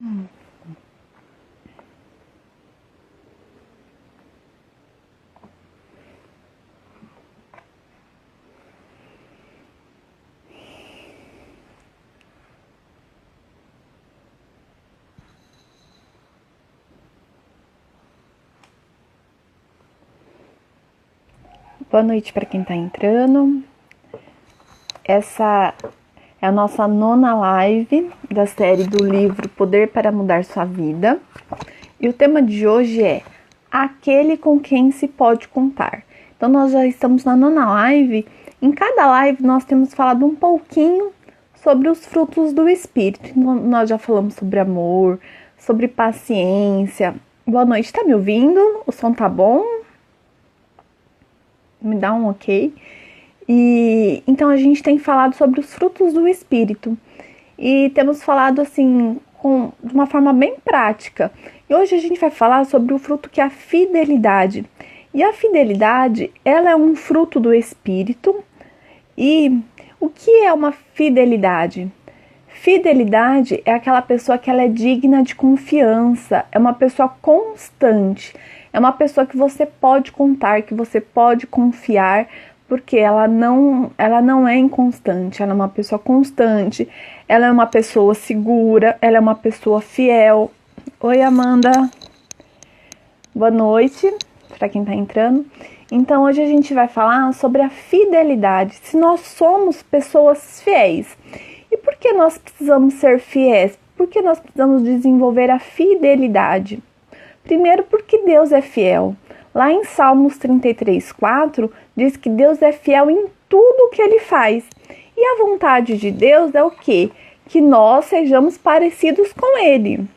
Boa noite para quem está entrando. Essa é a nossa 9ª live da série do livro Poder para Mudar Sua Vida. E o tema de hoje é aquele com quem se pode contar. Então nós já estamos na 9ª live. Em cada live nós temos falado um pouquinho sobre os frutos do Espírito. Nós já falamos sobre amor, sobre paciência. Boa noite, tá me ouvindo? O som tá bom? Me dá um ok. E então a gente tem falado sobre os frutos do Espírito. E temos falado assim, de uma forma bem prática. E hoje a gente vai falar sobre o fruto que é a fidelidade. E a fidelidade, ela é um fruto do Espírito. E o que é uma fidelidade? Fidelidade é aquela pessoa que ela é digna de confiança, é uma pessoa constante, é uma pessoa que você pode contar, que você pode confiar, porque ela não é inconstante, ela é uma pessoa constante, ela é uma pessoa segura, ela é uma pessoa fiel. Oi, Amanda. Boa noite para quem está entrando. Então, hoje a gente vai falar sobre a fidelidade, se nós somos pessoas fiéis. E por que nós precisamos ser fiéis? Por que nós precisamos desenvolver a fidelidade? Primeiro, porque Deus é fiel. Lá em Salmos 33:4, diz que Deus é fiel em tudo o que Ele faz. E a vontade de Deus é o quê? Que nós sejamos parecidos com Ele.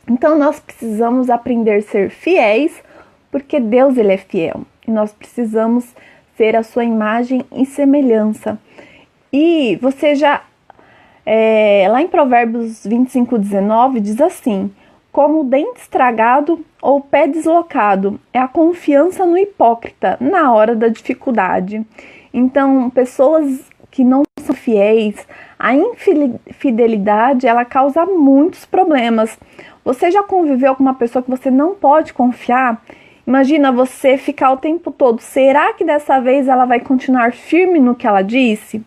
Então, nós precisamos aprender a ser fiéis, porque Deus Ele é fiel. E nós precisamos ser a sua imagem e semelhança. E você já... lá em Provérbios 25:19 diz assim: como dente estragado ou pé deslocado é a confiança no hipócrita na hora da dificuldade. Então, pessoas que não são fiéis, a infidelidade, ela causa muitos problemas. Você já conviveu com uma pessoa que você não pode confiar? Imagina você ficar o tempo todo, será que dessa vez ela vai continuar firme no que ela disse?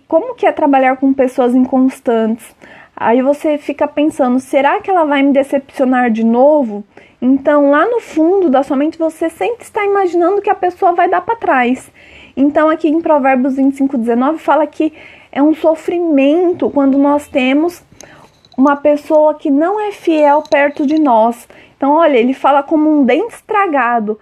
Como que é trabalhar com pessoas inconstantes? Aí você fica pensando, será que ela vai me decepcionar de novo? Então, lá no fundo da sua mente, você sempre está imaginando que a pessoa vai dar para trás. Então, aqui em Provérbios 25:19, fala que é um sofrimento quando nós temos uma pessoa que não é fiel perto de nós. Então, olha, ele fala como um dente estragado.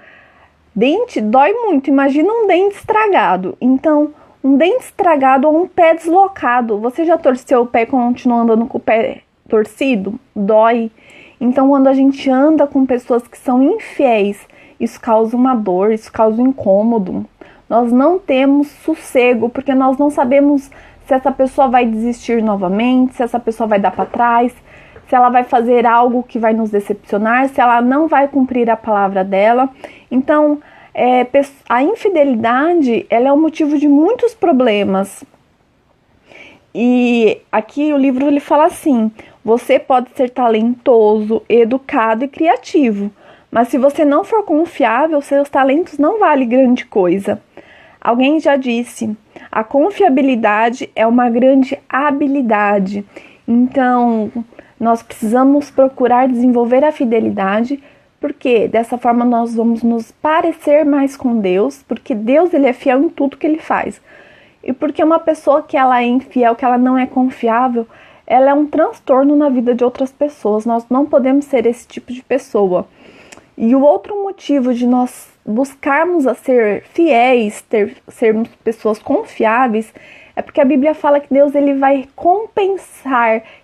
Dente dói muito, imagina um dente estragado. Então, um dente estragado ou um pé deslocado. Você já torceu o pé e continua andando com o pé torcido? Dói. Então, quando a gente anda com pessoas que são infiéis, isso causa uma dor, isso causa um incômodo. Nós não temos sossego, porque nós não sabemos se essa pessoa vai desistir novamente, se essa pessoa vai dar para trás, se ela vai fazer algo que vai nos decepcionar, se ela não vai cumprir a palavra dela. Então, a infidelidade, ela é o motivo de muitos problemas. E aqui o livro ele fala assim: você pode ser talentoso, educado e criativo, mas se você não for confiável, seus talentos não valem grande coisa. Alguém já disse, a confiabilidade é uma grande habilidade. Então, nós precisamos procurar desenvolver a fidelidade, porque dessa forma nós vamos nos parecer mais com Deus, porque Deus ele é fiel em tudo que Ele faz. E porque uma pessoa que ela é infiel, que ela não é confiável, ela é um transtorno na vida de outras pessoas. Nós não podemos ser esse tipo de pessoa. E o outro motivo de nós buscarmos a ser fiéis, sermos pessoas confiáveis, é porque a Bíblia fala que Deus ele vai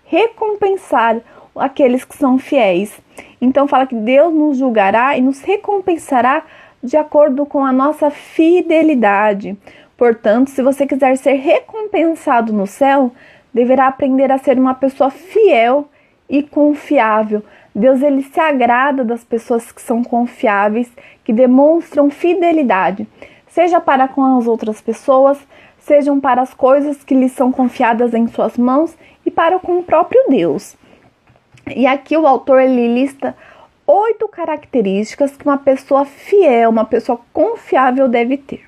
recompensar aqueles que são fiéis. Então fala que Deus nos julgará e nos recompensará de acordo com a nossa fidelidade. Portanto, se você quiser ser recompensado no céu, deverá aprender a ser uma pessoa fiel e confiável. Deus ele se agrada das pessoas que são confiáveis, que demonstram fidelidade, seja para com as outras pessoas, sejam para as coisas que lhes são confiadas em suas mãos e para com o próprio Deus. E aqui o autor ele lista 8 características que uma pessoa fiel, uma pessoa confiável deve ter.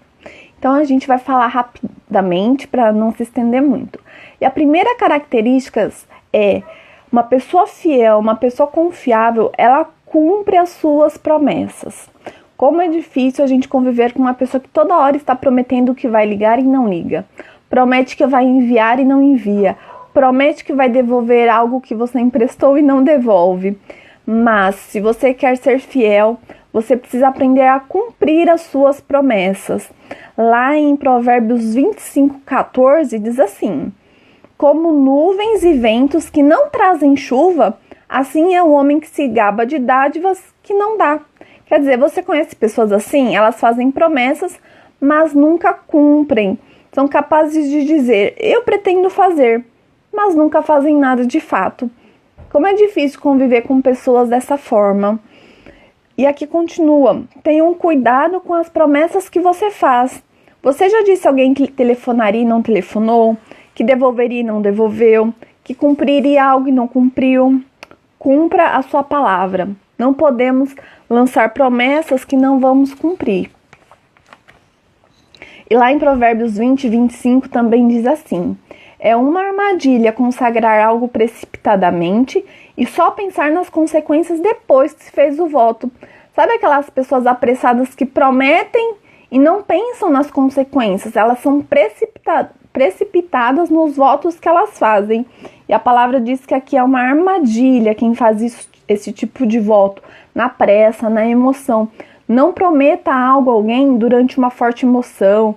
Então a gente vai falar rapidamente para não se estender muito. E a primeira característica é uma pessoa fiel, uma pessoa confiável, ela cumpre as suas promessas. Como é difícil a gente conviver com uma pessoa que toda hora está prometendo que vai ligar e não liga. Promete que vai enviar e não envia. Promete que vai devolver algo que você emprestou e não devolve. Mas, se você quer ser fiel, você precisa aprender a cumprir as suas promessas. Lá em Provérbios 25:14 diz assim: como nuvens e ventos que não trazem chuva, assim é o homem que se gaba de dádivas que não dá. Quer dizer, você conhece pessoas assim? Elas fazem promessas, mas nunca cumprem. São capazes de dizer, eu pretendo fazer, mas nunca fazem nada de fato. Como é difícil conviver com pessoas dessa forma. E aqui continua, tenham cuidado com as promessas que você faz. Você já disse a alguém que telefonaria e não telefonou? Que devolveria e não devolveu? Que cumpriria algo e não cumpriu? Cumpra a sua palavra. Não podemos lançar promessas que não vamos cumprir. E lá em Provérbios 20:25 também diz assim: é uma armadilha consagrar algo precipitadamente e só pensar nas consequências depois que se fez o voto. Sabe aquelas pessoas apressadas que prometem e não pensam nas consequências? Elas são precipitadas nos votos que elas fazem. E a palavra diz que aqui é uma armadilha quem faz esse tipo de voto, na pressa, na emoção. Não prometa algo a alguém durante uma forte emoção,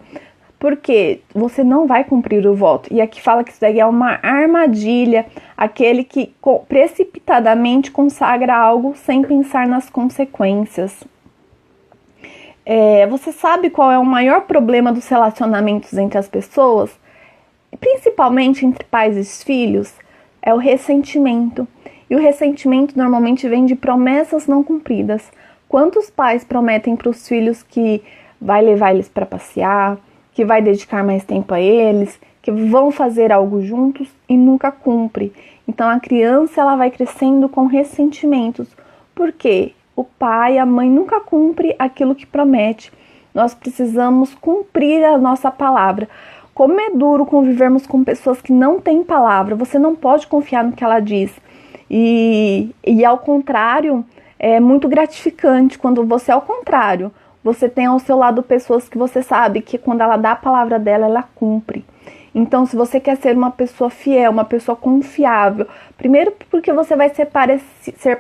porque você não vai cumprir o voto. E aqui fala que isso daí é uma armadilha, aquele que precipitadamente consagra algo sem pensar nas consequências. Você sabe qual é o maior problema dos relacionamentos entre as pessoas? Principalmente entre pais e filhos? É o ressentimento. E o ressentimento normalmente vem de promessas não cumpridas. Quantos pais prometem para os filhos que vai levar eles para passear, que vai dedicar mais tempo a eles, que vão fazer algo juntos e nunca cumpre? Então a criança ela vai crescendo com ressentimentos. Por quê? O pai, a mãe nunca cumpre aquilo que promete. Nós precisamos cumprir a nossa palavra. Como é duro convivermos com pessoas que não têm palavra, você não pode confiar no que ela diz. E ao contrário, é muito gratificante quando você, ao contrário, você tem ao seu lado pessoas que você sabe que quando ela dá a palavra dela, ela cumpre. Então, se você quer ser uma pessoa fiel, uma pessoa confiável, primeiro porque você vai ser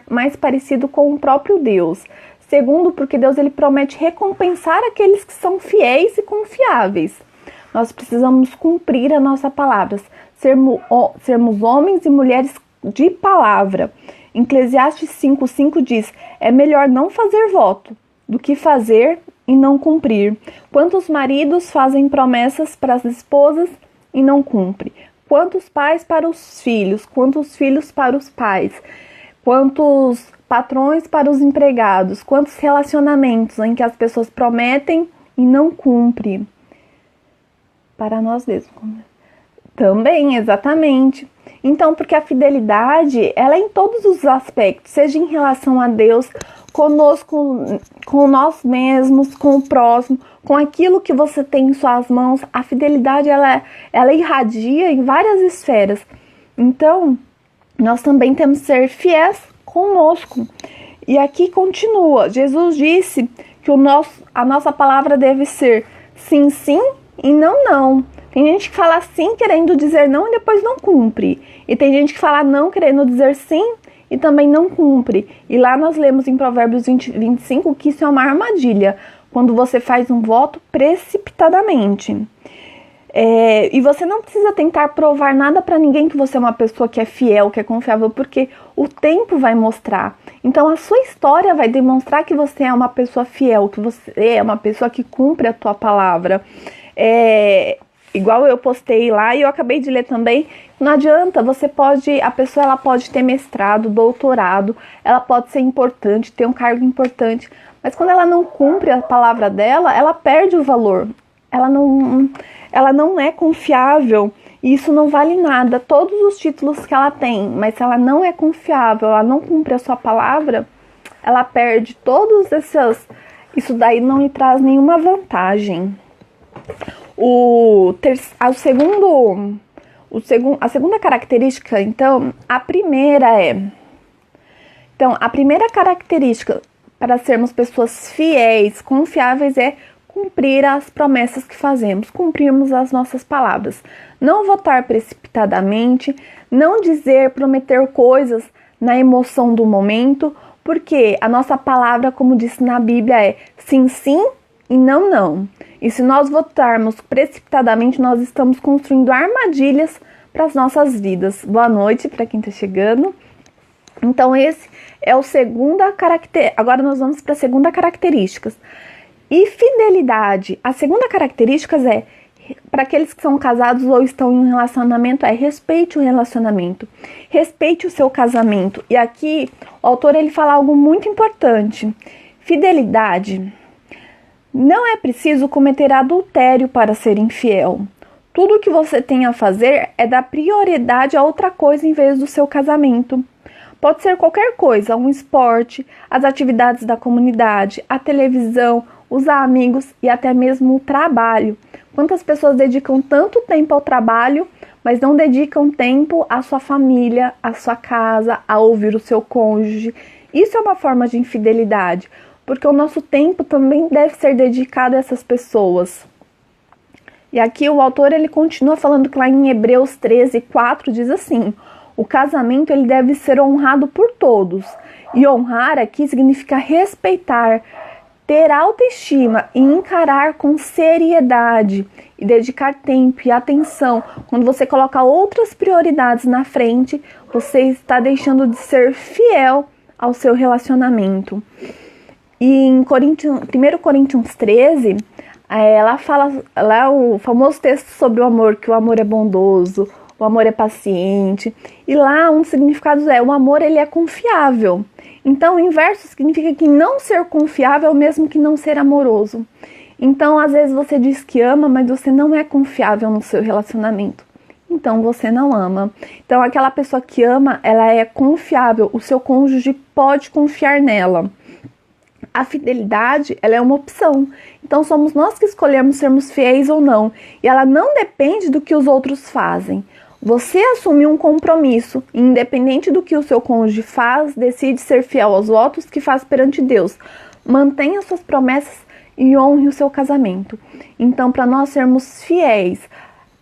mais parecido com o próprio Deus. Segundo, porque Deus ele promete recompensar aqueles que são fiéis e confiáveis. Nós precisamos cumprir a nossa palavra, sermos homens e mulheres de palavra. Eclesiastes 5:5 diz, é melhor não fazer voto do que fazer e não cumprir. Quantos maridos fazem promessas para as esposas e não cumprem? Quantos pais para os filhos? Quantos filhos para os pais? Quantos patrões para os empregados? Quantos relacionamentos em que as pessoas prometem e não cumprem? Para nós mesmos. Também, exatamente. Então, porque a fidelidade, ela é em todos os aspectos, seja em relação a Deus, conosco, com nós mesmos, com o próximo, com aquilo que você tem em suas mãos. A fidelidade, ela irradia em várias esferas. Então, nós também temos que ser fiéis conosco. E aqui continua, Jesus disse que a nossa palavra deve ser sim, sim e não, não. Tem gente que fala sim querendo dizer não e depois não cumpre. E tem gente que fala não querendo dizer sim e também não cumpre. E lá nós lemos em Provérbios 20:25 que isso é uma armadilha, quando você faz um voto precipitadamente. E você não precisa tentar provar nada para ninguém que você é uma pessoa que é fiel, que é confiável, porque o tempo vai mostrar. Então a sua história vai demonstrar que você é uma pessoa fiel, que você é uma pessoa que cumpre a tua palavra. Igual eu postei lá e eu acabei de ler também, não adianta, a pessoa ela pode ter mestrado, doutorado, ela pode ser importante, ter um cargo importante, mas quando ela não cumpre a palavra dela, ela perde o valor, ela não é confiável. E isso não vale nada, todos os títulos que ela tem, mas se ela não é confiável, ela não cumpre a sua palavra, ela perde todos esses. Isso daí não lhe traz nenhuma vantagem. A segunda característica, então, a primeira característica para sermos pessoas fiéis, confiáveis é cumprir as promessas que fazemos, cumprirmos as nossas palavras. Não votar precipitadamente, não prometer coisas na emoção do momento, porque a nossa palavra, como disse na Bíblia, é sim, sim e não, não. E se nós votarmos precipitadamente, nós estamos construindo armadilhas para as nossas vidas. Boa noite para quem está chegando. Então, esse é o segunda característica. Agora nós vamos para a segunda característica. E fidelidade. A segunda característica é, para aqueles que são casados ou estão em um relacionamento, é respeite o relacionamento. Respeite o seu casamento. E aqui, o autor ele fala algo muito importante. Fidelidade. Não é preciso cometer adultério para ser infiel. Tudo o que você tem a fazer é dar prioridade a outra coisa em vez do seu casamento. Pode ser qualquer coisa, um esporte, as atividades da comunidade, a televisão, os amigos e até mesmo o trabalho. Quantas pessoas dedicam tanto tempo ao trabalho, mas não dedicam tempo à sua família, à sua casa, a ouvir o seu cônjuge? Isso é uma forma de infidelidade, porque o nosso tempo também deve ser dedicado a essas pessoas. E aqui o autor ele continua falando que lá em Hebreus 13:4 diz assim: o casamento ele deve ser honrado por todos. E honrar aqui significa respeitar, ter autoestima e encarar com seriedade e dedicar tempo e atenção. Quando você coloca outras prioridades na frente, você está deixando de ser fiel ao seu relacionamento. E em 1 Coríntios 13, ela fala lá o famoso texto sobre o amor, que o amor é bondoso, o amor é paciente. E lá um significado o amor ele é confiável. Então o inverso significa que não ser confiável é o mesmo que não ser amoroso. Então às vezes você diz que ama, mas você não é confiável no seu relacionamento. Então você não ama. Então aquela pessoa que ama, ela é confiável. O seu cônjuge pode confiar nela. A fidelidade, ela é uma opção. Então somos nós que escolhemos sermos fiéis ou não. E ela não depende do que os outros fazem. Você assumiu um compromisso, e independente do que o seu cônjuge faz, decide ser fiel aos votos que faz perante Deus. Mantenha suas promessas e honre o seu casamento. Então, para nós sermos fiéis,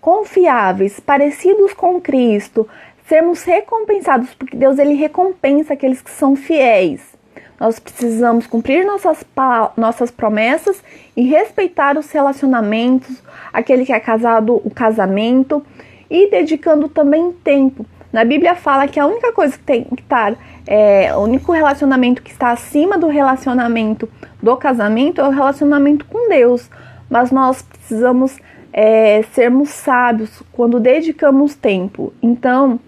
confiáveis, parecidos com Cristo, sermos recompensados, porque Deus ele recompensa aqueles que são fiéis. Nós precisamos cumprir nossas promessas e respeitar os relacionamentos, aquele que é casado, o casamento, e dedicando também tempo. Na Bíblia fala que a única coisa que tem que estar, o único relacionamento que está acima do relacionamento do casamento é o relacionamento com Deus. Mas nós precisamos sermos sábios quando dedicamos tempo. Então,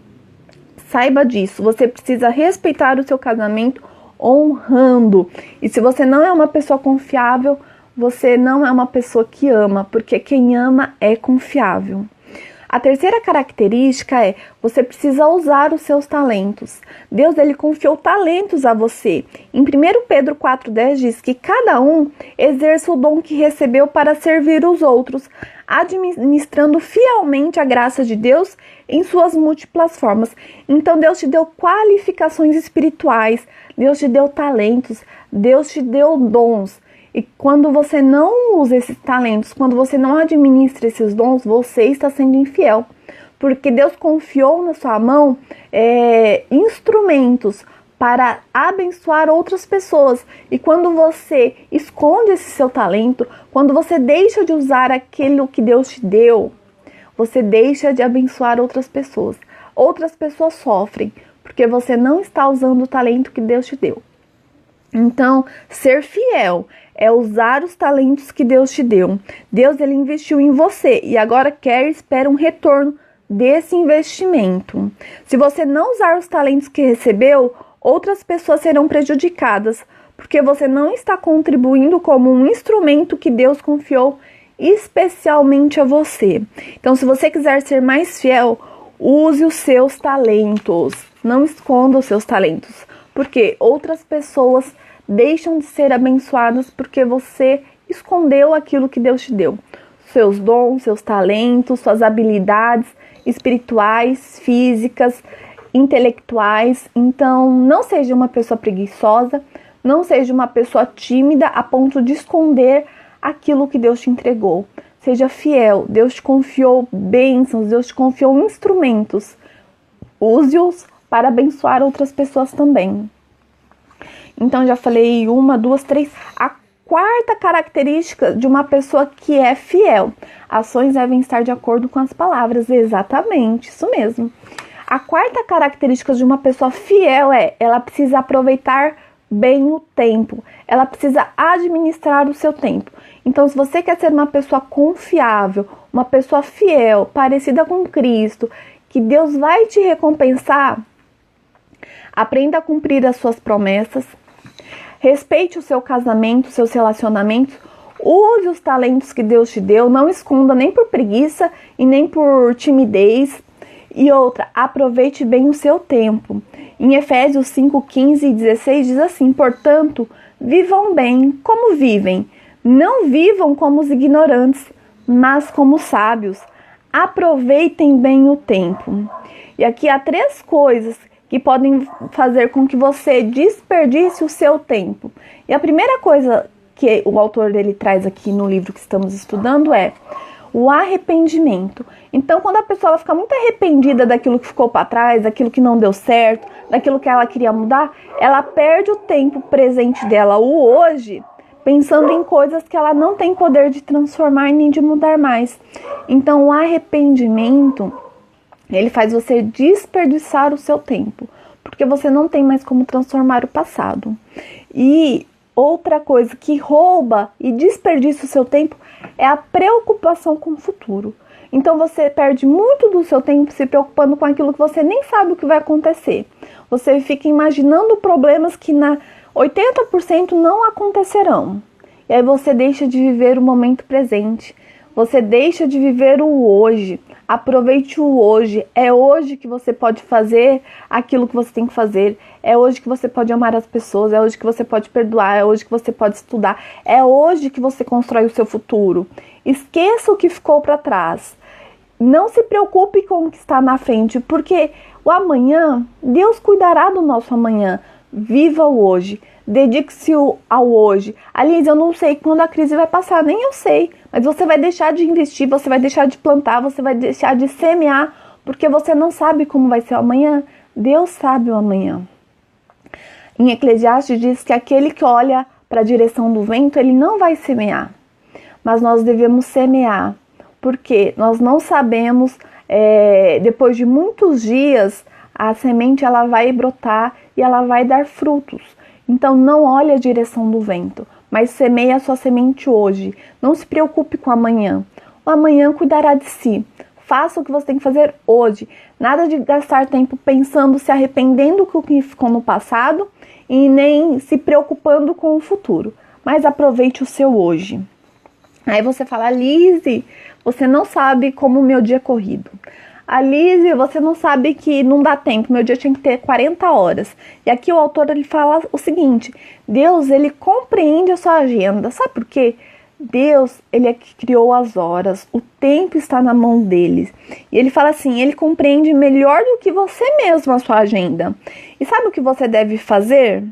saiba disso. Você precisa respeitar o seu casamento honrando. E se você não é uma pessoa confiável, você não é uma pessoa que ama, porque quem ama é confiável. A terceira característica é, você precisa usar os seus talentos. Deus ele confiou talentos a você. Em 1 Pedro 4,10 diz que cada um exerça o dom que recebeu para servir os outros, administrando fielmente a graça de Deus em suas múltiplas formas. Então Deus te deu qualificações espirituais, Deus te deu talentos, Deus te deu dons. E quando você não usa esses talentos, quando você não administra esses dons, você está sendo infiel. Porque Deus confiou na sua mão instrumentos para abençoar outras pessoas. E quando você esconde esse seu talento, quando você deixa de usar aquilo que Deus te deu, você deixa de abençoar outras pessoas. Outras pessoas sofrem, porque você não está usando o talento que Deus te deu. Então, ser fiel é usar os talentos que Deus te deu. Deus ele investiu em você e agora quer e espera um retorno desse investimento. Se você não usar os talentos que recebeu, outras pessoas serão prejudicadas, porque você não está contribuindo como um instrumento que Deus confiou especialmente a você. Então, se você quiser ser mais fiel, use os seus talentos. Não esconda os seus talentos, porque outras pessoas deixam de ser abençoadas porque você escondeu aquilo que Deus te deu. Seus dons, seus talentos, suas habilidades espirituais, físicas, intelectuais. Então, não seja uma pessoa preguiçosa, não seja uma pessoa tímida a ponto de esconder aquilo que Deus te entregou. Seja fiel. Deus te confiou bênçãos, Deus te confiou instrumentos. Use-os para abençoar outras pessoas também. Então, já falei 1, 2, 3. A quarta característica de uma pessoa que é fiel. Ações devem estar de acordo com as palavras. Exatamente, isso mesmo. A quarta característica de uma pessoa fiel ela precisa aproveitar bem o tempo. Ela precisa administrar o seu tempo. Então, se você quer ser uma pessoa confiável, uma pessoa fiel, parecida com Cristo, que Deus vai te recompensar, aprenda a cumprir as suas promessas, respeite o seu casamento, seus relacionamentos, use os talentos que Deus te deu, não esconda nem por preguiça e nem por timidez. E outra, aproveite bem o seu tempo. Em Efésios 5, 15 e 16 diz assim: portanto, vivam bem como vivem. Não vivam como os ignorantes, mas como sábios. Aproveitem bem o tempo. E aqui há 3 coisas que podem fazer com que você desperdice o seu tempo. E a primeira coisa que o autor ele traz aqui no livro que estamos estudando é o arrependimento. Então, quando a pessoa fica muito arrependida daquilo que ficou para trás, daquilo que não deu certo, daquilo que ela queria mudar, ela perde o tempo presente dela, o hoje, pensando em coisas que ela não tem poder de transformar nem de mudar mais. Então, o arrependimento, ele faz você desperdiçar o seu tempo, porque você não tem mais como transformar o passado. E outra coisa que rouba e desperdiça o seu tempo é a preocupação com o futuro. Então você perde muito do seu tempo se preocupando com aquilo que você nem sabe o que vai acontecer. Você fica imaginando problemas que na 80% não acontecerão. E aí você deixa de viver o momento presente. Você deixa de viver o hoje. Aproveite o hoje. É hoje que você pode fazer aquilo que você tem que fazer. É hoje que você pode amar as pessoas. É hoje que você pode perdoar. É hoje que você pode estudar. É hoje que você constrói o seu futuro. Esqueça o que ficou para trás. Não se preocupe com o que está na frente, porque o amanhã, Deus cuidará do nosso amanhã. Viva o hoje. Dedique-se ao hoje. Aliás, eu não sei quando a crise vai passar, nem eu sei. Mas você vai deixar de investir, você vai deixar de plantar, você vai deixar de semear, porque você não sabe como vai ser o amanhã. Deus sabe o amanhã. Em Eclesiastes diz que aquele que olha para a direção do vento, ele não vai semear. Mas nós devemos semear, porque nós não sabemos, depois de muitos dias, a semente ela vai brotar e ela vai dar frutos. Então não olhe a direção do vento, mas semeie a sua semente hoje. Não se preocupe com o amanhã. O amanhã cuidará de si. Faça o que você tem que fazer hoje. Nada de gastar tempo pensando, se arrependendo do que ficou no passado e nem se preocupando com o futuro. Mas aproveite o seu hoje. Aí você fala: Lise, você não sabe como o meu dia é corrido. Lise, você não sabe que não dá tempo, meu dia tinha que ter 40 horas. E aqui o autor ele fala o seguinte: Deus, ele compreende a sua agenda. Sabe por quê? Deus, ele é que criou as horas, o tempo está na mão dele. E ele fala assim, ele compreende melhor do que você mesmo a sua agenda. E sabe o que você deve fazer?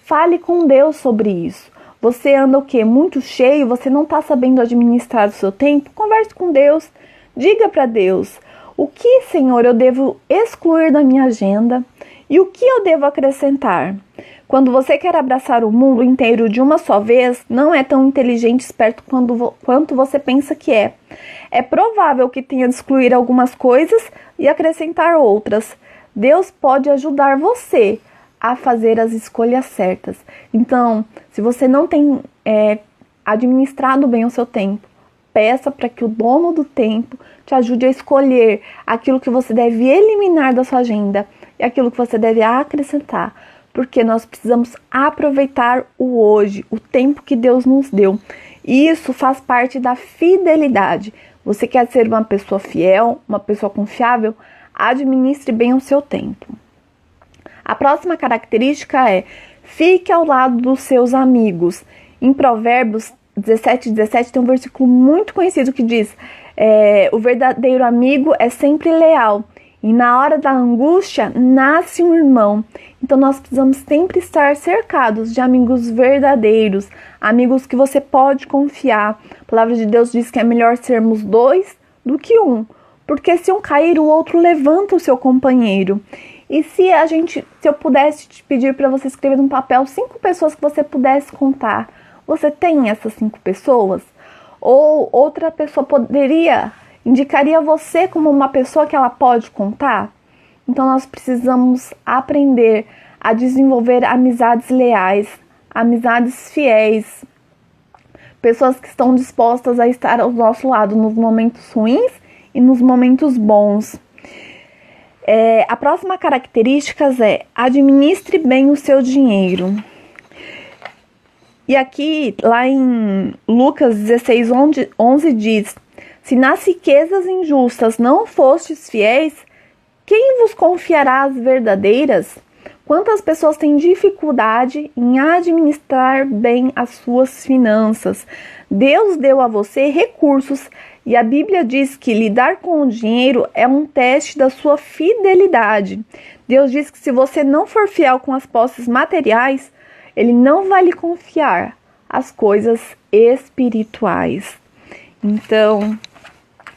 Fale com Deus sobre isso. Você anda o quê? Muito cheio, você não está sabendo administrar o seu tempo? Converse com Deus, diga para Deus: o que, Senhor, eu devo excluir da minha agenda e o que eu devo acrescentar? Quando você quer abraçar o mundo inteiro de uma só vez, não é tão inteligente e esperto quanto você pensa que é. É provável que tenha de excluir algumas coisas e acrescentar outras. Deus pode ajudar você a fazer as escolhas certas. Então, se você não tem administrado bem o seu tempo, peça para que o dono do tempo te ajude a escolher aquilo que você deve eliminar da sua agenda e aquilo que você deve acrescentar, porque nós precisamos aproveitar o hoje, o tempo que Deus nos deu. E isso faz parte da fidelidade. Você quer ser uma pessoa fiel, uma pessoa confiável? Administre bem o seu tempo. A próxima característica é: fique ao lado dos seus amigos. Em Provérbios 17:17 tem um versículo muito conhecido que diz: o verdadeiro amigo é sempre leal, e na hora da angústia nasce um irmão. Então nós precisamos sempre estar cercados de amigos verdadeiros, amigos que você pode confiar. A palavra de Deus diz que é melhor sermos 2 do que 1, porque se um cair, o outro levanta o seu companheiro. E se eu pudesse te pedir para você escrever num papel 5 pessoas que você pudesse contar, você tem essas 5 pessoas? Ou outra pessoa indicaria você como uma pessoa que ela pode contar? Então nós precisamos aprender a desenvolver amizades leais, amizades fiéis, pessoas que estão dispostas a estar ao nosso lado nos momentos ruins e nos momentos bons. A próxima característica é: administre bem o seu dinheiro. E aqui, lá em Lucas 16:11 diz: se nas riquezas injustas não fostes fiéis, quem vos confiará as verdadeiras? Quantas pessoas têm dificuldade em administrar bem as suas finanças? Deus deu a você recursos e a Bíblia diz que lidar com o dinheiro é um teste da sua fidelidade. Deus diz que se você não for fiel com as posses materiais, Ele não vai lhe confiar as coisas espirituais. Então,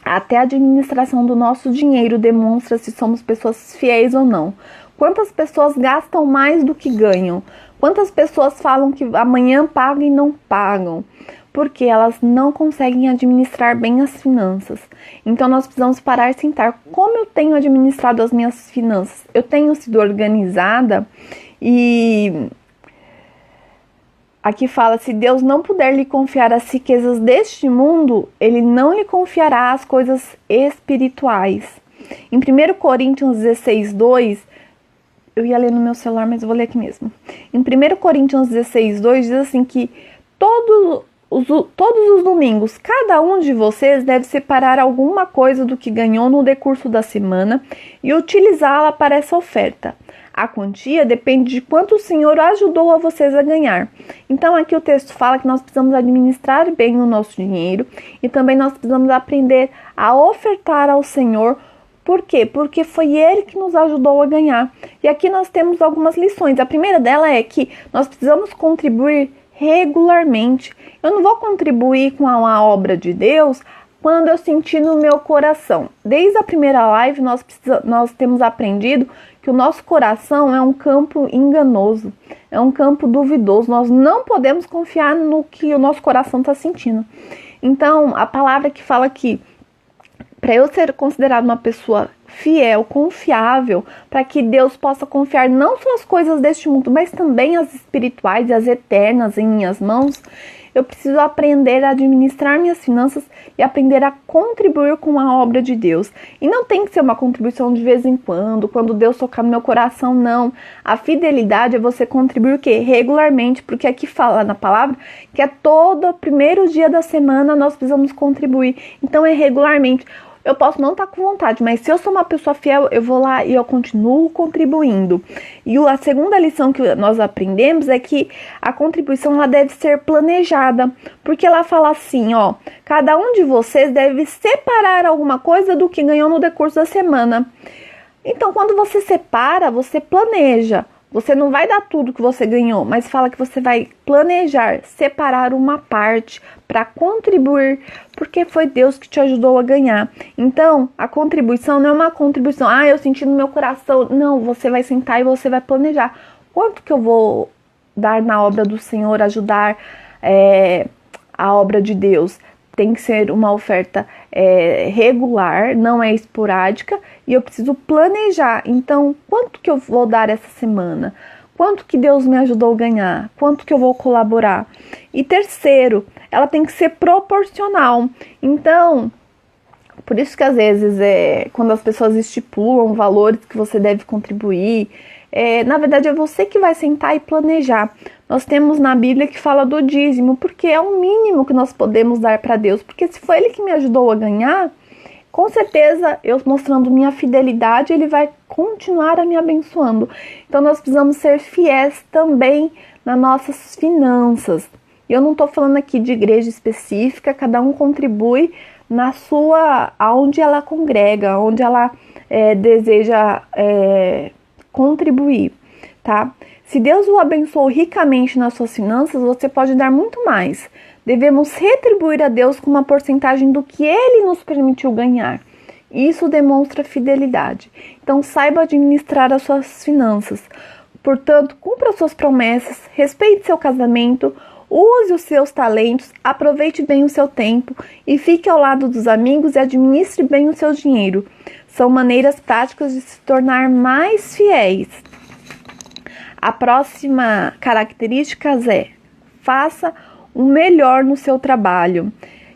até a administração do nosso dinheiro demonstra se somos pessoas fiéis ou não. Quantas pessoas gastam mais do que ganham? Quantas pessoas falam que amanhã pagam e não pagam? Porque elas não conseguem administrar bem as finanças. Então nós precisamos parar e sentar. Como eu tenho administrado as minhas finanças? Eu tenho sido organizada? E aqui fala: se Deus não puder lhe confiar as riquezas deste mundo, Ele não lhe confiará as coisas espirituais. Em 1 Coríntios 16:2, eu ia ler no meu celular, mas eu vou ler aqui mesmo. Em 1 Coríntios 16:2 diz assim que todos os domingos, cada um de vocês deve separar alguma coisa do que ganhou no decurso da semana e utilizá-la para essa oferta. A quantia depende de quanto o Senhor ajudou a vocês a ganhar. Então aqui o texto fala que nós precisamos administrar bem o nosso dinheiro e também nós precisamos aprender a ofertar ao Senhor. Por quê? Porque foi Ele que nos ajudou a ganhar. E aqui nós temos algumas lições. A primeira dela é que nós precisamos contribuir regularmente. Eu não vou contribuir com a obra de Deus quando eu sentir no meu coração. Desde a primeira live nós temos aprendido que o nosso coração é um campo enganoso, é um campo duvidoso. Nós não podemos confiar no que o nosso coração está sentindo. Então, a palavra que fala aqui, para eu ser considerada uma pessoa fiel, confiável, para que Deus possa confiar não só as coisas deste mundo, mas também as espirituais e as eternas em minhas mãos, eu preciso aprender a administrar minhas finanças e aprender a contribuir com a obra de Deus. E não tem que ser uma contribuição de vez em quando Deus tocar no meu coração, não. A fidelidade é você contribuir o quê? Regularmente, porque aqui fala na palavra que é todo primeiro dia da semana nós precisamos contribuir. Então é regularmente. Eu posso não estar com vontade, mas se eu sou uma pessoa fiel, eu vou lá e eu continuo contribuindo. E a segunda lição que nós aprendemos é que a contribuição ela deve ser planejada. Porque ela fala assim, ó, cada um de vocês deve separar alguma coisa do que ganhou no decurso da semana. Então, quando você separa, você planeja. Você não vai dar tudo que você ganhou, mas fala que você vai planejar, separar uma parte para contribuir, porque foi Deus que te ajudou a ganhar. Então, a contribuição não é uma contribuição, eu senti no meu coração. Não, você vai sentar e você vai planejar. Quanto que eu vou dar na obra do Senhor, ajudar a obra de Deus? Tem que ser uma oferta regular, não é esporádica, e eu preciso planejar. Então, quanto que eu vou dar essa semana? Quanto que Deus me ajudou a ganhar? Quanto que eu vou colaborar? E terceiro, ela tem que ser proporcional. Então, por isso que às vezes, quando as pessoas estipulam valores que você deve contribuir, na verdade é você que vai sentar e planejar. Nós temos na Bíblia que fala do dízimo, porque é o mínimo que nós podemos dar para Deus. Porque se foi Ele que me ajudou a ganhar, com certeza, eu mostrando minha fidelidade, Ele vai continuar a me abençoando. Então, nós precisamos ser fiéis também nas nossas finanças. Eu não estou falando aqui de igreja específica, cada um contribui na sua, aonde ela congrega, onde ela deseja contribuir, tá? Se Deus o abençoou ricamente nas suas finanças, você pode dar muito mais. Devemos retribuir a Deus com uma porcentagem do que Ele nos permitiu ganhar. Isso demonstra fidelidade. Então, saiba administrar as suas finanças. Portanto, cumpra suas promessas, respeite seu casamento, use os seus talentos, aproveite bem o seu tempo e fique ao lado dos amigos e administre bem o seu dinheiro. São maneiras práticas de se tornar mais fiéis. A próxima característica é: faça o melhor no seu trabalho.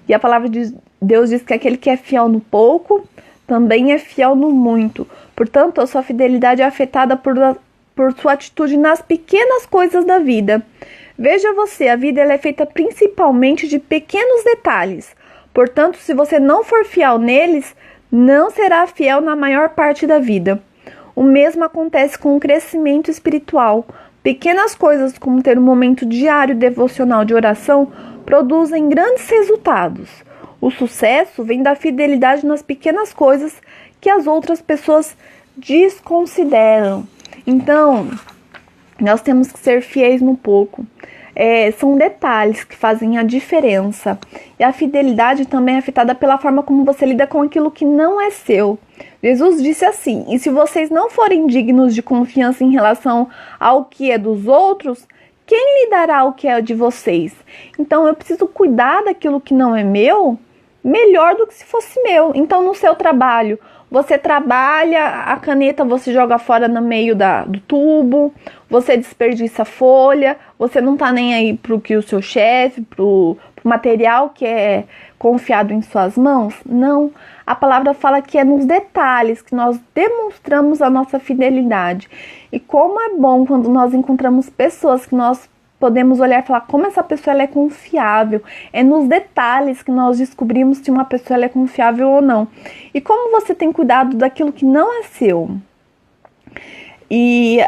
E a palavra de Deus diz que aquele que é fiel no pouco, também é fiel no muito. Portanto, a sua fidelidade é afetada por sua atitude nas pequenas coisas da vida. Veja você, a vida ela é feita principalmente de pequenos detalhes. Portanto, se você não for fiel neles, não será fiel na maior parte da vida. O mesmo acontece com o crescimento espiritual. Pequenas coisas, como ter um momento diário devocional de oração, produzem grandes resultados. O sucesso vem da fidelidade nas pequenas coisas que as outras pessoas desconsideram. Então, nós temos que ser fiéis no pouco. São detalhes que fazem a diferença. E a fidelidade também é afetada pela forma como você lida com aquilo que não é seu. Jesus disse assim: e se vocês não forem dignos de confiança em relação ao que é dos outros, quem lhe dará o que é de vocês? Então eu preciso cuidar daquilo que não é meu, melhor do que se fosse meu. Então no seu trabalho, você trabalha, a caneta você joga fora no meio do tubo, você desperdiça folha, você não tá nem aí pro que o seu chefe, pro material que é confiado em suas mãos. Não, a palavra fala que é nos detalhes que nós demonstramos a nossa fidelidade. E como é bom quando nós encontramos pessoas que nós podemos olhar e falar como essa pessoa ela é confiável. É nos detalhes que nós descobrimos se uma pessoa ela é confiável ou não. E como você tem cuidado daquilo que não é seu. E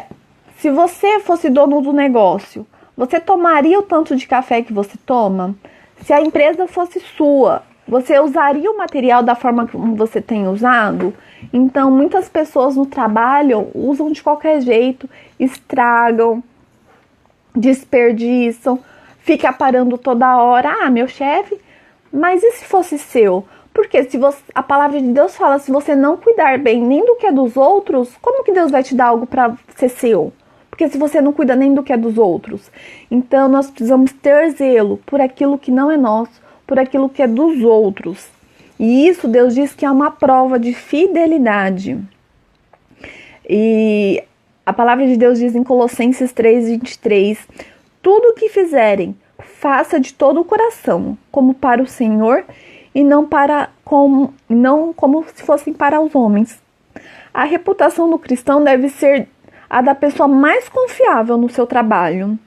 se você fosse dono do negócio, você tomaria o tanto de café que você toma? Se a empresa fosse sua, você usaria o material da forma como você tem usado? Então, muitas pessoas no trabalho usam de qualquer jeito, estragam, desperdiçam, fica parando toda hora. Ah, meu chefe, mas e se fosse seu? Porque a palavra de Deus fala, se você não cuidar bem nem do que é dos outros, como que Deus vai te dar algo para ser seu? Porque se você não cuida nem do que é dos outros. Então, nós precisamos ter zelo por aquilo que não é nosso, por aquilo que é dos outros. E isso, Deus diz que é uma prova de fidelidade. E a palavra de Deus diz em Colossenses 3:23, tudo o que fizerem, faça de todo o coração, como para o Senhor, e não como se fossem para os homens. A reputação do cristão deve ser a da pessoa mais confiável no seu trabalho,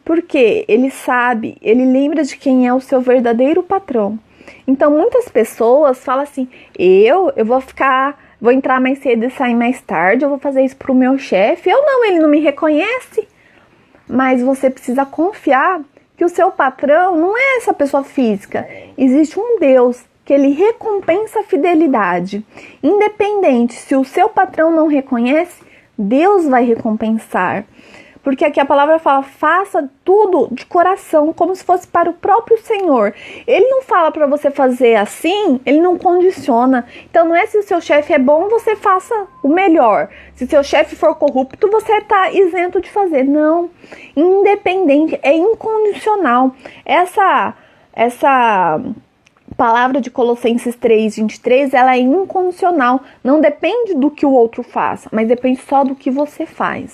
porque ele sabe, ele lembra de quem é o seu verdadeiro patrão. Então muitas pessoas falam assim, eu vou entrar mais cedo e sair mais tarde, eu vou fazer isso pro meu chefe. Ele não me reconhece. Mas você precisa confiar que o seu patrão não é essa pessoa física. Existe um Deus que ele recompensa a fidelidade. Independente se o seu patrão não reconhece, Deus vai recompensar. Porque aqui a palavra fala, faça tudo de coração, como se fosse para o próprio Senhor. Ele não fala para você fazer assim, ele não condiciona. Então não é se o seu chefe é bom, você faça o melhor. Se o seu chefe for corrupto, você está isento de fazer. Não, independente, é incondicional. Essa palavra de Colossenses 3:23, ela é incondicional. Não depende do que o outro faça, mas depende só do que você faz.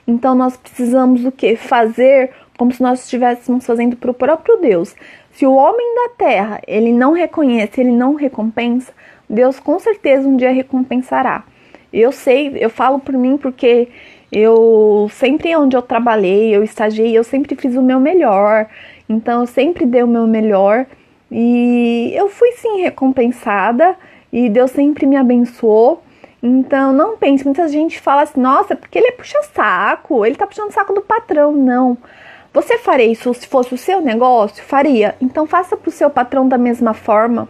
Então nós precisamos do quê? Fazer como se nós estivéssemos fazendo para o próprio Deus. Se o homem da terra, ele não reconhece, ele não recompensa, Deus com certeza um dia recompensará. Eu sei, eu falo por mim porque Eu sempre, onde eu trabalhei, eu estagiei, eu sempre fiz o meu melhor. Então, eu sempre dei o meu melhor. E eu fui, sim, recompensada. E Deus sempre me abençoou. Então, não pense. Muita gente fala assim, nossa, porque ele é puxa-saco. Ele tá puxando o saco do patrão. Não. Você faria isso se fosse o seu negócio? Faria. Então, faça pro seu patrão da mesma forma.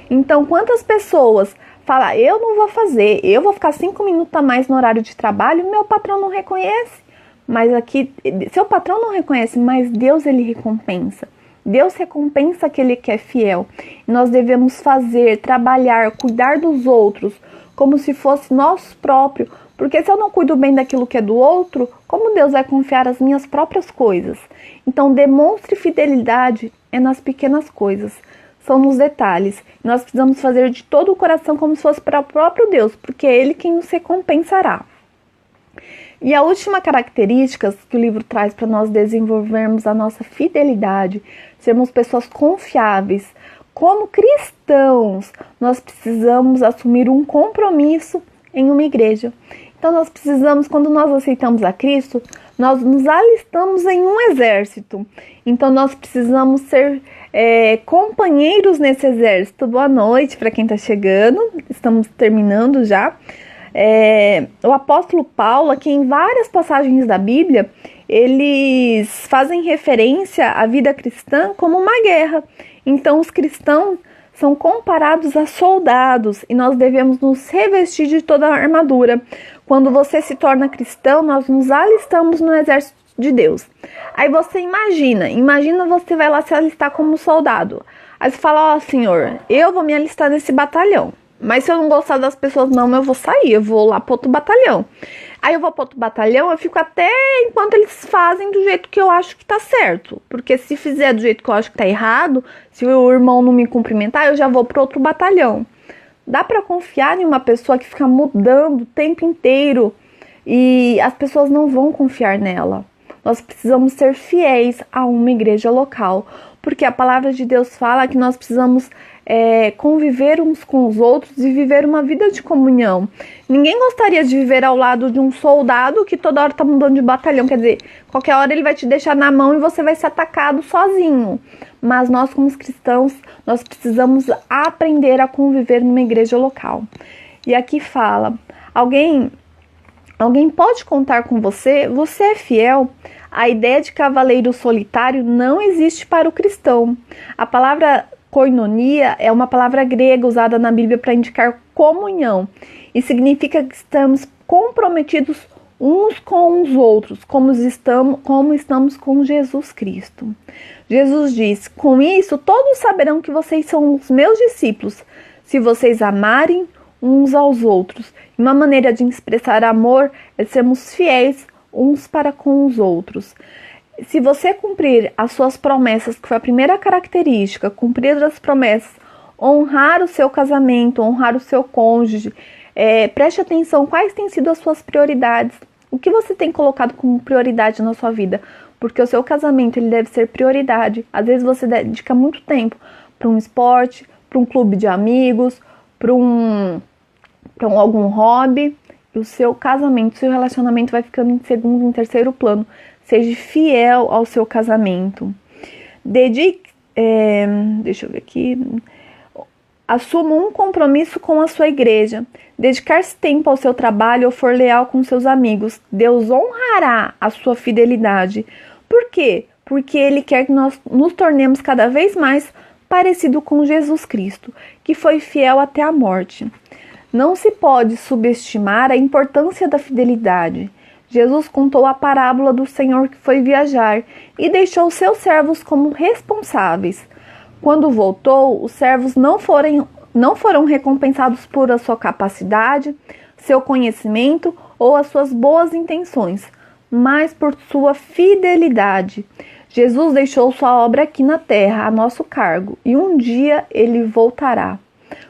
Então, quantas pessoas falam, eu não vou fazer, eu vou ficar 5 minutos a mais no horário de trabalho, e meu patrão não reconhece. Mas aqui, seu patrão não reconhece, mas Deus, ele recompensa. Deus recompensa aquele que é fiel. Nós devemos fazer, trabalhar, cuidar dos outros, como se fosse nosso próprio. Porque se eu não cuido bem daquilo que é do outro, como Deus vai confiar as minhas próprias coisas? Então, demonstre fidelidade nas pequenas coisas. São nos detalhes. Nós precisamos fazer de todo o coração como se fosse para o próprio Deus, porque é Ele quem nos recompensará. E a última característica que o livro traz para nós desenvolvermos a nossa fidelidade, sermos pessoas confiáveis. Como cristãos, nós precisamos assumir um compromisso em uma igreja. Então nós precisamos, quando nós aceitamos a Cristo, nós nos alistamos em um exército. Então nós precisamos ser companheiros nesse exército. Boa noite para quem está chegando, estamos terminando já. O apóstolo Paulo, aqui em várias passagens da Bíblia, eles fazem referência à vida cristã como uma guerra. Então os cristãos são comparados a soldados e nós devemos nos revestir de toda a armadura. Quando você se torna cristão, nós nos alistamos no exército de Deus. Aí você imagina você vai lá se alistar como soldado. Aí você fala, ó, Senhor, eu vou me alistar nesse batalhão. Mas se eu não gostar das pessoas, não, eu vou sair, eu vou lá para outro batalhão. Aí eu vou para outro batalhão, eu fico até enquanto eles fazem do jeito que eu acho que tá certo. Porque se fizer do jeito que eu acho que tá errado, se o irmão não me cumprimentar, eu já vou para outro batalhão. Dá para confiar em uma pessoa que fica mudando o tempo inteiro e as pessoas não vão confiar nela. Nós precisamos ser fiéis a uma igreja local, porque a palavra de Deus fala que nós precisamos conviver uns com os outros e viver uma vida de comunhão. Ninguém gostaria de viver ao lado de um soldado que toda hora tá mudando de batalhão, quer dizer, qualquer hora ele vai te deixar na mão e você vai ser atacado sozinho. Mas nós, como cristãos, nós precisamos aprender a conviver numa igreja local. E aqui fala, alguém pode contar com você? Você é fiel? A ideia de cavaleiro solitário não existe para o cristão. A palavra koinonia é uma palavra grega usada na Bíblia para indicar comunhão e significa que estamos comprometidos uns com os outros, como estamos com Jesus Cristo. Jesus diz, com isso todos saberão que vocês são os meus discípulos, se vocês amarem uns aos outros. E uma maneira de expressar amor é sermos fiéis uns para com os outros. Se você cumprir as suas promessas, que foi a primeira característica, cumprir as promessas, honrar o seu casamento, honrar o seu cônjuge, preste atenção quais têm sido as suas prioridades, o que você tem colocado como prioridade na sua vida, porque o seu casamento ele deve ser prioridade. Às vezes você dedica muito tempo para um esporte, para um clube de amigos, para algum hobby, e o seu casamento, o seu relacionamento vai ficando em segundo, em terceiro plano. Seja fiel ao seu casamento. Deixa eu ver aqui. Assuma um compromisso com a sua igreja. Dedicar-se tempo ao seu trabalho ou for leal com seus amigos. Deus honrará a sua fidelidade. Por quê? Porque Ele quer que nós nos tornemos cada vez mais parecido com Jesus Cristo, que foi fiel até a morte. Não se pode subestimar a importância da fidelidade. Jesus contou a parábola do Senhor que foi viajar e deixou seus servos como responsáveis. Quando voltou, os servos não foram recompensados por a sua capacidade, seu conhecimento ou as suas boas intenções, mas por sua fidelidade. Jesus deixou sua obra aqui na terra, a nosso cargo, e um dia ele voltará.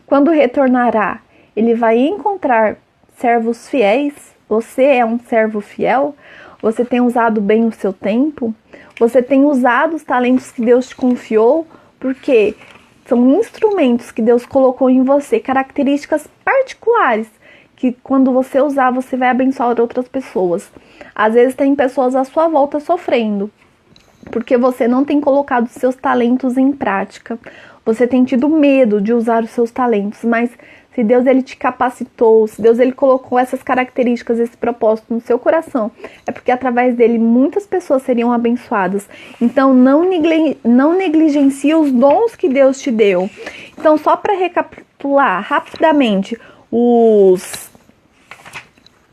Quando retornará, ele vai encontrar servos fiéis. Você é um servo fiel? Você tem usado bem o seu tempo? Você tem usado os talentos que Deus te confiou? Porque são instrumentos que Deus colocou em você, características particulares que quando você usar, você vai abençoar outras pessoas. Às vezes tem pessoas à sua volta sofrendo, porque você não tem colocado seus talentos em prática. Você tem tido medo de usar os seus talentos, mas se Deus ele te capacitou, se Deus ele colocou essas características, esse propósito no seu coração, é porque através dele muitas pessoas seriam abençoadas. Então não negligencie os dons que Deus te deu. Então só para recapitular rapidamente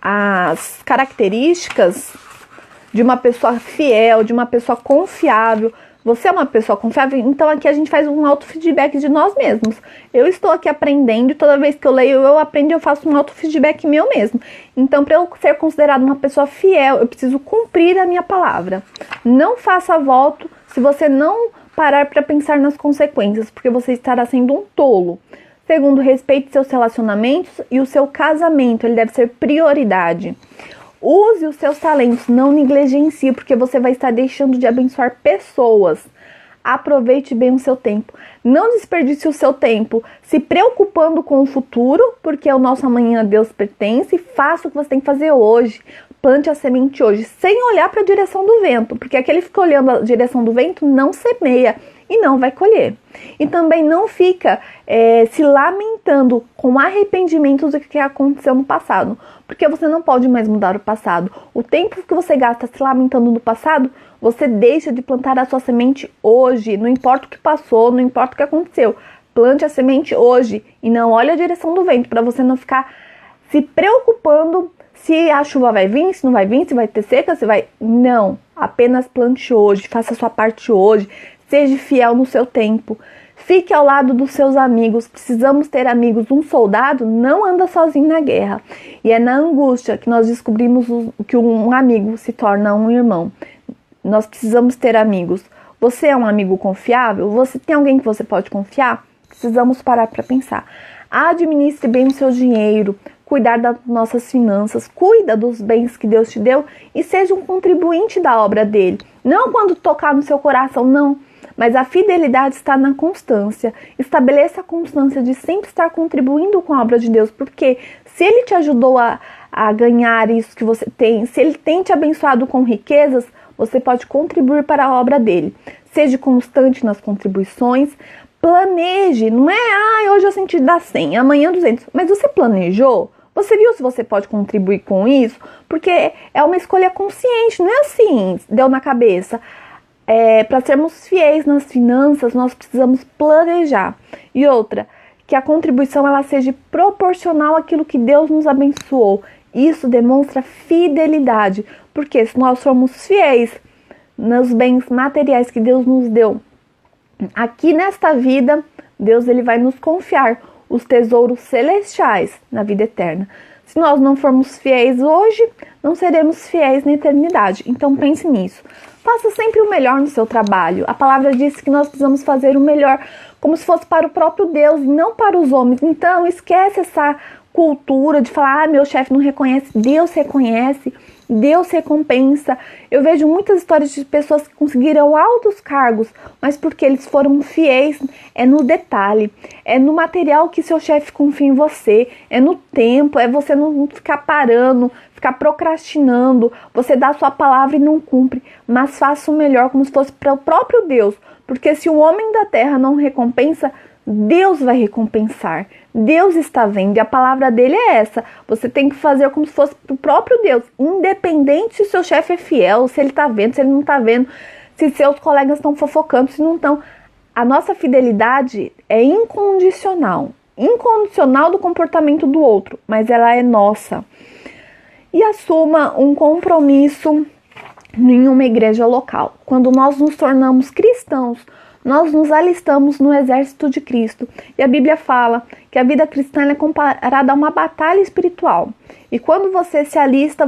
as características de uma pessoa fiel, de uma pessoa confiável. Você é uma pessoa confiável? Então aqui a gente faz um auto-feedback de nós mesmos. Eu estou aqui aprendendo e toda vez que eu leio, eu aprendo e eu faço um auto-feedback meu mesmo. Então, para eu ser considerada uma pessoa fiel, eu preciso cumprir a minha palavra. Não faça voto se você não parar para pensar nas consequências, porque você estará sendo um tolo. Segundo, respeite seus relacionamentos e o seu casamento, ele deve ser prioridade. Use os seus talentos, não negligencie, porque você vai estar deixando de abençoar pessoas. Aproveite bem o seu tempo. Não desperdice o seu tempo se preocupando com o futuro, porque o nosso amanhã a Deus pertence. Faça o que você tem que fazer hoje. Plante a semente hoje, sem olhar para a direção do vento, porque aquele que fica olhando a direção do vento não semeia e não vai colher. E também não fica se lamentando com arrependimento do que aconteceu no passado, porque você não pode mais mudar o passado. O tempo que você gasta se lamentando no passado, você deixa de plantar a sua semente hoje. Não importa o que passou, não importa o que aconteceu. Plante a semente hoje e não olhe a direção do vento, para você não ficar se preocupando se a chuva vai vir, se não vai vir, se vai ter seca, se vai... Não, apenas plante hoje, faça a sua parte hoje, seja fiel no seu tempo. Fique ao lado dos seus amigos, precisamos ter amigos. Um soldado não anda sozinho na guerra. E é na angústia que nós descobrimos que um amigo se torna um irmão. Nós precisamos ter amigos. Você é um amigo confiável? Você tem alguém que você pode confiar? Precisamos parar para pensar. Administre bem o seu dinheiro, cuidar das nossas finanças, cuida dos bens que Deus te deu e seja um contribuinte da obra dele. Não quando tocar no seu coração, não. Mas a fidelidade está na constância. Estabeleça a constância de sempre estar contribuindo com a obra de Deus, porque se ele te ajudou a ganhar isso que você tem, se ele tem te abençoado com riquezas, você pode contribuir para a obra dele. Seja constante nas contribuições. Planeje, não é, hoje eu senti dar 100, amanhã 200, mas você planejou? Você viu se você pode contribuir com isso? Porque é uma escolha consciente, não é assim, deu na cabeça. Para sermos fiéis nas finanças, nós precisamos planejar. E outra, que a contribuição ela seja proporcional àquilo que Deus nos abençoou. Isso demonstra fidelidade, porque se nós formos fiéis nos bens materiais que Deus nos deu, aqui nesta vida, Deus ele vai nos confiar os tesouros celestiais na vida eterna. Se nós não formos fiéis hoje, não seremos fiéis na eternidade. Então pense nisso. Faça sempre o melhor no seu trabalho. A palavra diz que nós precisamos fazer o melhor como se fosse para o próprio Deus e não para os homens. Então esquece essa cultura de falar, meu chefe não reconhece. Deus reconhece, Deus recompensa. Eu vejo muitas histórias de pessoas que conseguiram altos cargos, mas porque eles foram fiéis, é no detalhe, é no material que seu chefe confia em você, é no tempo, é você não ficar parando, ficar procrastinando, você dá a sua palavra e não cumpre, mas faça o melhor como se fosse para o próprio Deus, porque se o homem da terra não recompensa, Deus vai recompensar. Deus está vendo e a palavra dele é essa. Você tem que fazer como se fosse pro próprio Deus, independente se o seu chefe é fiel, se ele está vendo, se ele não está vendo, se seus colegas estão fofocando, se não estão. A nossa fidelidade é incondicional. Incondicional do comportamento do outro, mas ela é nossa. E assuma um compromisso em uma igreja local. Quando nós nos tornamos cristãos, nós nos alistamos no exército de Cristo. E a Bíblia fala que a vida cristã é comparada a uma batalha espiritual. E quando você se alista,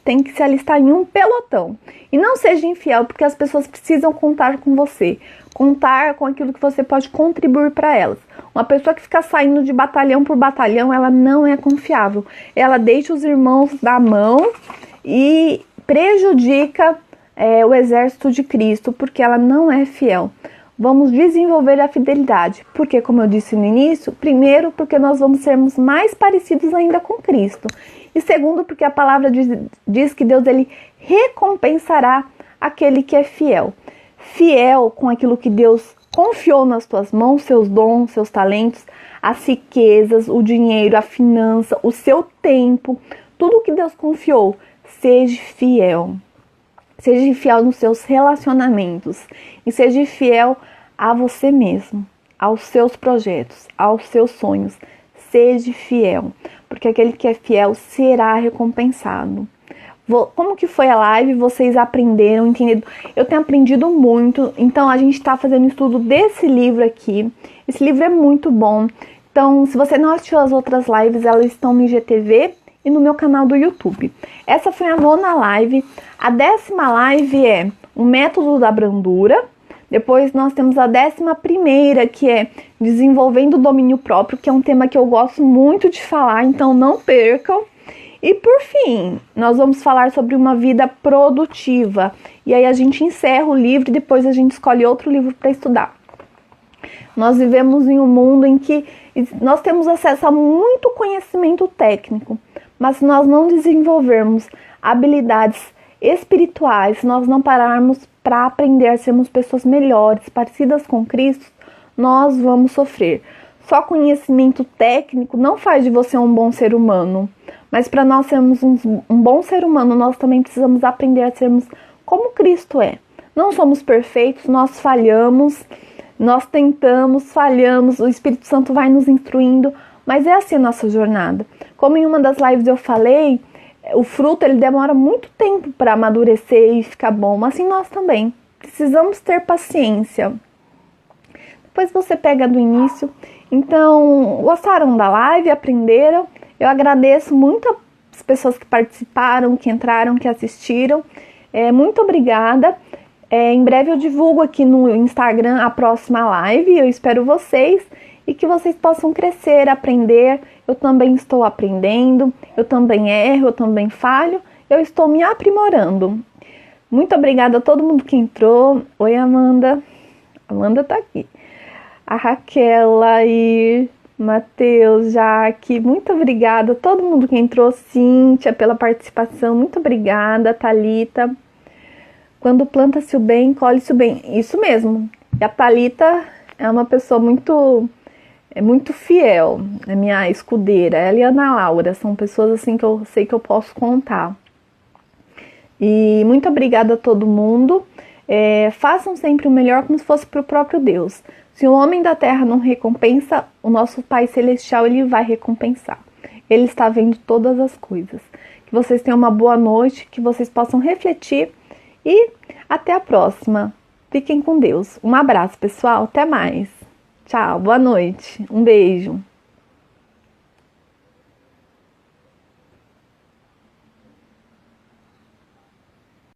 tem que se alistar em um pelotão. E não seja infiel, porque as pessoas precisam contar com você. Contar com aquilo que você pode contribuir para elas. Uma pessoa que fica saindo de batalhão por batalhão, ela não é confiável. Ela deixa os irmãos da mão e prejudica o exército de Cristo, porque ela não é fiel. vamos desenvolver a fidelidade. Porque, como eu disse no início, primeiro, porque nós vamos sermos mais parecidos ainda com Cristo. E segundo, porque a palavra diz que Deus ele recompensará aquele que é fiel. Fiel com aquilo que Deus confiou nas tuas mãos, seus dons, seus talentos, as riquezas, o dinheiro, a finança, o seu tempo, tudo que Deus confiou. Seja fiel. Seja fiel nos seus relacionamentos e seja fiel a você mesmo, aos seus projetos, aos seus sonhos. Seja fiel, porque aquele que é fiel será recompensado. Como que foi a live? Vocês aprenderam, entenderam? Eu tenho aprendido muito, então a gente está fazendo estudo desse livro aqui. Esse livro é muito bom. Então, se você não assistiu as outras lives, elas estão no IGTV e no meu canal do YouTube. Essa foi a 9ª live. A 10ª live é o método da brandura. Depois nós temos a 11ª, que é desenvolvendo o domínio próprio, que é um tema que eu gosto muito de falar, então não percam. E por fim, nós vamos falar sobre uma vida produtiva. E aí a gente encerra o livro e depois a gente escolhe outro livro para estudar. Nós vivemos em um mundo em que nós temos acesso a muito conhecimento técnico, mas se nós não desenvolvermos habilidades espirituais, se nós não pararmos para aprender a sermos pessoas melhores, parecidas com Cristo, nós vamos sofrer. Só conhecimento técnico não faz de você um bom ser humano, mas para nós sermos um bom ser humano, nós também precisamos aprender a sermos como Cristo é. Não somos perfeitos, nós falhamos, nós tentamos, falhamos, o Espírito Santo vai nos instruindo, mas é assim a nossa jornada. Como em uma das lives eu falei, o fruto ele demora muito tempo para amadurecer e ficar bom, assim nós também. Precisamos ter paciência. Depois você pega do início. Então, gostaram da live? Aprenderam? Eu agradeço muito as pessoas que participaram, que entraram, que assistiram. Muito obrigada. Em breve eu divulgo aqui no Instagram a próxima live. Eu espero vocês e que vocês possam crescer, aprender. Eu também estou aprendendo, eu também erro, eu também falho. Eu estou me aprimorando. Muito obrigada a todo mundo que entrou. Oi, Amanda. Amanda tá aqui. A Raquel, Laís, Matheus, Jaque, muito obrigada a todo mundo que entrou, Cíntia, pela participação, muito obrigada, Thalita. Quando planta-se o bem, colhe-se o bem. Isso mesmo. E a Thalita é uma pessoa muito fiel, é minha escudeira. Ela e a Ana Laura são pessoas assim que eu sei que eu posso contar. E muito obrigada a todo mundo. Façam sempre o melhor como se fosse para o próprio Deus. Se o homem da terra não recompensa, o nosso Pai Celestial ele vai recompensar. Ele está vendo todas as coisas. Que vocês tenham uma boa noite, que vocês possam refletir e até a próxima. Fiquem com Deus. Um abraço, pessoal. Até mais. Tchau. Boa noite. Um beijo.